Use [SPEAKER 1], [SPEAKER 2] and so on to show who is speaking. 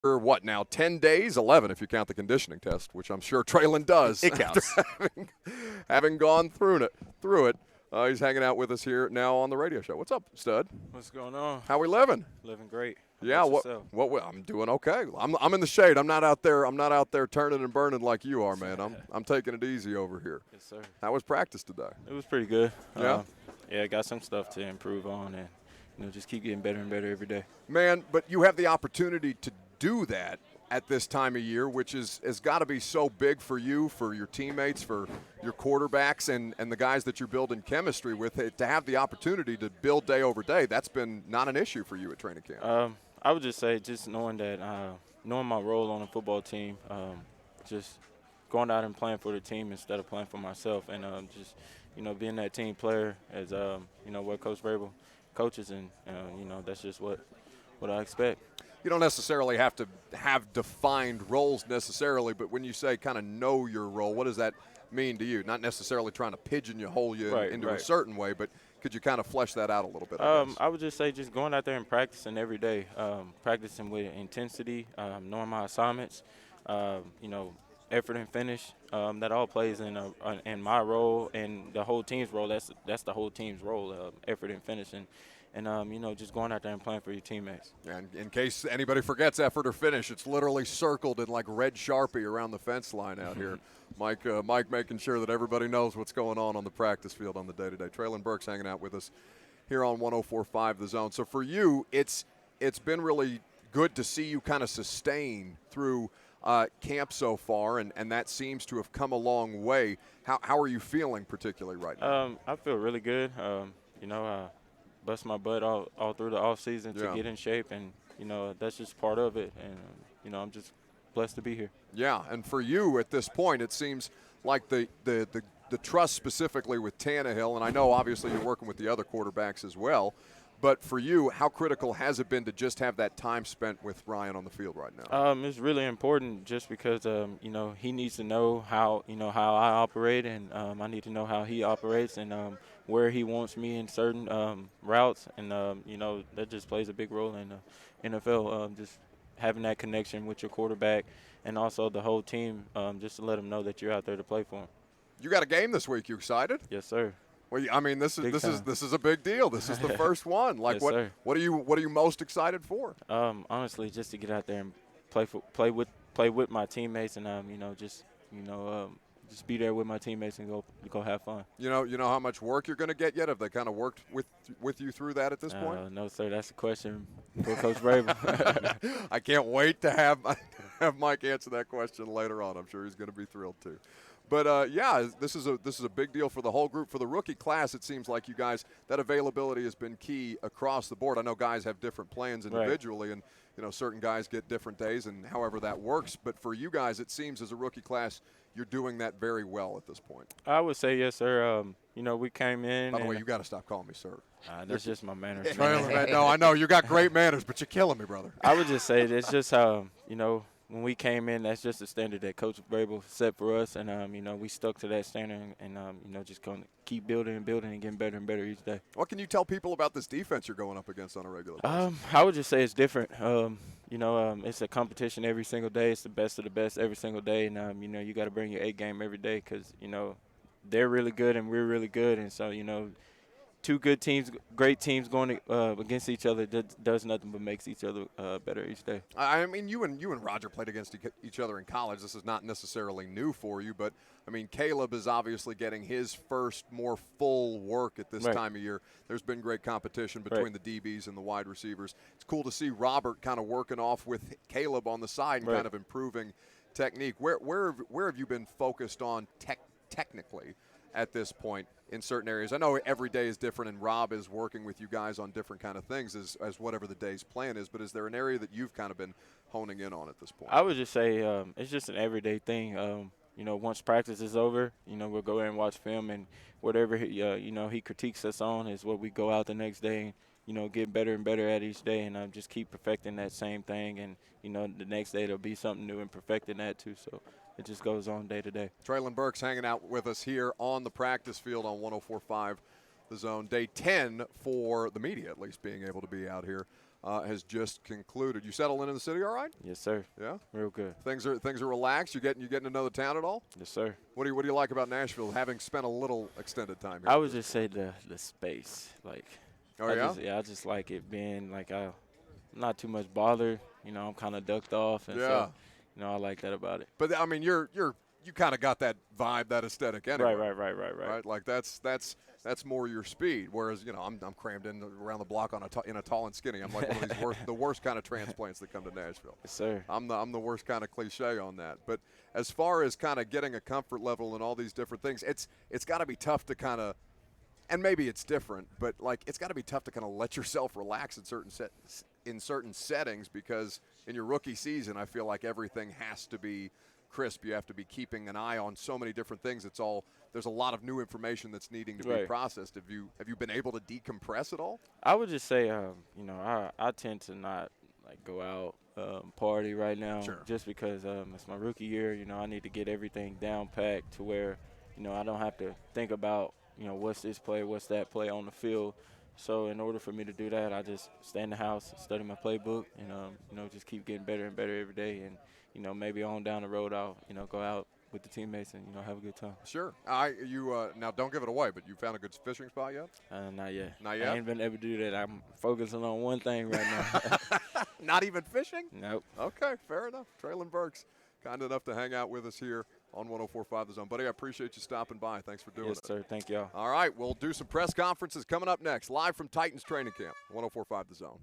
[SPEAKER 1] For what now, 10 days? 11 if you count the conditioning test, which I'm sure Treylon does.
[SPEAKER 2] It counts.
[SPEAKER 1] having gone through it. He's hanging out with us here now on the radio show. What's up, stud?
[SPEAKER 3] What's going on?
[SPEAKER 1] How we living?
[SPEAKER 3] Living great.
[SPEAKER 1] Yeah, what I'm doing okay. I'm in the shade. I'm not out there turning and burning like you are, man. I'm taking it easy over here.
[SPEAKER 3] Yes, sir.
[SPEAKER 1] How was practice today?
[SPEAKER 3] It was pretty good.
[SPEAKER 1] Yeah?
[SPEAKER 3] Yeah, got some stuff to improve on and just keep getting better and better every day.
[SPEAKER 1] Man, but you have the opportunity to do that at this time of year, which has got to be so big for you, for your teammates, for your quarterbacks, and the guys that you're building chemistry with. To have the opportunity to build day over day, that's been not an issue for you at training camp.
[SPEAKER 3] I would just say just knowing my role on the football team, just going out and playing for the team instead of playing for myself, and just being that team player as what Coach Vrabel coaches, and that's just what I expect.
[SPEAKER 1] You don't necessarily have to have defined roles necessarily, but when you say kind of know your role, what does that mean to you? Not necessarily trying to pigeonhole you into a certain way, but could you kind of flesh that out a little bit?
[SPEAKER 3] I would just say just going out there and practicing every day, practicing with intensity, knowing my assignments, effort and finish. That all plays in my role and the whole team's role. That's the whole team's role, effort and finishing. And, just going out there and playing for your teammates.
[SPEAKER 1] And in case anybody forgets effort or finish, it's literally circled in like red Sharpie around the fence line out here. Mike making sure that everybody knows what's going on the practice field on the day-to-day. Treylon Burks hanging out with us here on 104.5 The Zone. So for you, it's been really good to see you kind of sustain through camp so far, and that seems to have come a long way. How are you feeling particularly right now?
[SPEAKER 3] I feel really good. Bust my butt all through the off season to get in shape, and that's just part of it, and I'm just blessed to be here.
[SPEAKER 1] Yeah, and for you at this point, it seems like the trust specifically with Tannehill, and I know obviously you're working with the other quarterbacks as well, but for you, how critical has it been to just have that time spent with Ryan on the field right now?
[SPEAKER 3] It's really important just because he needs to know how I operate, and I need to know how he operates, and where he wants me in certain routes, and that just plays a big role in the NFL. Just having that connection with your quarterback and also the whole team, just to let them know that you're out there to play for them.
[SPEAKER 1] You got a game this week. You excited?
[SPEAKER 3] Yes, sir.
[SPEAKER 1] Well, I mean, this is a big deal. This is the first one. Like,
[SPEAKER 3] yes,
[SPEAKER 1] what are you most excited for?
[SPEAKER 3] Honestly, just to get out there and play with my teammates, and just be there with my teammates and go have fun.
[SPEAKER 1] You know how much work you're going to get yet? Have they kind of worked with you through that at this point?
[SPEAKER 3] No, sir. That's a question for Coach Vrabel.
[SPEAKER 1] I can't wait to have Mike answer that question later on. I'm sure he's going to be thrilled too. But this is a big deal for the whole group. For the rookie class, it seems like you guys, that availability has been key across the board. I know guys have different plans individually, and certain guys get different days, and however that works. But for you guys, it seems as a rookie class, you're doing that very well at this point.
[SPEAKER 3] I would say yes, sir. We came in.
[SPEAKER 1] By the way, you got to stop calling me sir.
[SPEAKER 3] That's just my manners.
[SPEAKER 1] No, I know you got great manners, but you're killing me, brother.
[SPEAKER 3] I would just say it's just when we came in, that's just the standard that Coach Vrabel set for us, and we stuck to that standard, and just going to keep building and getting better and better each day.
[SPEAKER 1] What can you tell people about this defense you're going up against on a regular basis?
[SPEAKER 3] I would just say it's different. It's a competition every single day. It's the best of the best every single day, and you got to bring your A game every day because they're really good and we're really good, and so two good teams, great teams going against each other does nothing but makes each other better each day.
[SPEAKER 1] I mean, you and Roger played against each other in college. This is not necessarily new for you, but I mean, Caleb is obviously getting his first more full work at this time of year. There's been great competition between the DBs and the wide receivers. It's cool to see Robert kind of working off with Caleb on the side and kind of improving technique. Where have you been focused on technically at this point in certain areas? I know every day is different, and Rob is working with you guys on different kind of things as whatever the day's plan is, but is there an area that you've kind of been honing in on at this point?
[SPEAKER 3] I would just say it's just an everyday thing. Once practice is over, we'll go in and watch film, and whatever he critiques us on is what we go out the next day and, get better and better at each day, and just keep perfecting that same thing, and, the next day there'll be something new and perfecting that too, so it just goes on day to day.
[SPEAKER 1] Treylon Burks hanging out with us here on the practice field on 104.5 The Zone. Day 10 for the media, at least, being able to be out here has just concluded. You settle in the city all right?
[SPEAKER 3] Yes, sir.
[SPEAKER 1] Yeah?
[SPEAKER 3] Real good.
[SPEAKER 1] Things are relaxed? You getting to know the town at all?
[SPEAKER 3] Yes, sir.
[SPEAKER 1] What do you like about Nashville, having spent a little extended time here?
[SPEAKER 3] I would just say the space. Like,
[SPEAKER 1] oh,
[SPEAKER 3] I just like it being like I'm not too much bothered. You know, I'm kind of ducked off, and so you know I like that about it.
[SPEAKER 1] But I mean, you kind of got that vibe, that aesthetic anyway.
[SPEAKER 3] Right.
[SPEAKER 1] Like that's more your speed. Whereas I'm crammed in around the block in a tall and skinny. I'm like one of these the worst kind of transplants that come to Nashville.
[SPEAKER 3] Yes, sir.
[SPEAKER 1] I'm the worst kind of cliche on that. But as far as kind of getting a comfort level and all these different things, it's got to be tough to kind of. And maybe it's different, but like it's got to be tough to kind of let yourself relax in certain settings, because in your rookie season, I feel like everything has to be crisp. You have to be keeping an eye on so many different things. There's a lot of new information that's needing to be processed. Have you been able to decompress at all?
[SPEAKER 3] I would just say, I tend to not like go out party right now, just because it's my rookie year. You know, I need to get everything down packed to where I don't have to think about what's this play, what's that play on the field. So in order for me to do that, I just stay in the house, study my playbook, and just keep getting better and better every day. And maybe on down the road, I'll go out with the teammates and have a good time.
[SPEAKER 1] Sure. Now don't give it away, but you found a good fishing spot yet?
[SPEAKER 3] Not yet.
[SPEAKER 1] Not yet?
[SPEAKER 3] I ain't been able to do that. I'm focusing on one thing right now.
[SPEAKER 1] Not even fishing?
[SPEAKER 3] Nope.
[SPEAKER 1] Okay, fair enough. Treylon Burks, kind enough to hang out with us here on 104.5 The Zone. Buddy, I appreciate you stopping by. Thanks for doing it.
[SPEAKER 3] Yes, sir. Thank y'all.
[SPEAKER 1] All right, we'll do some press conferences coming up next, live from Titans training camp, 104.5 The Zone.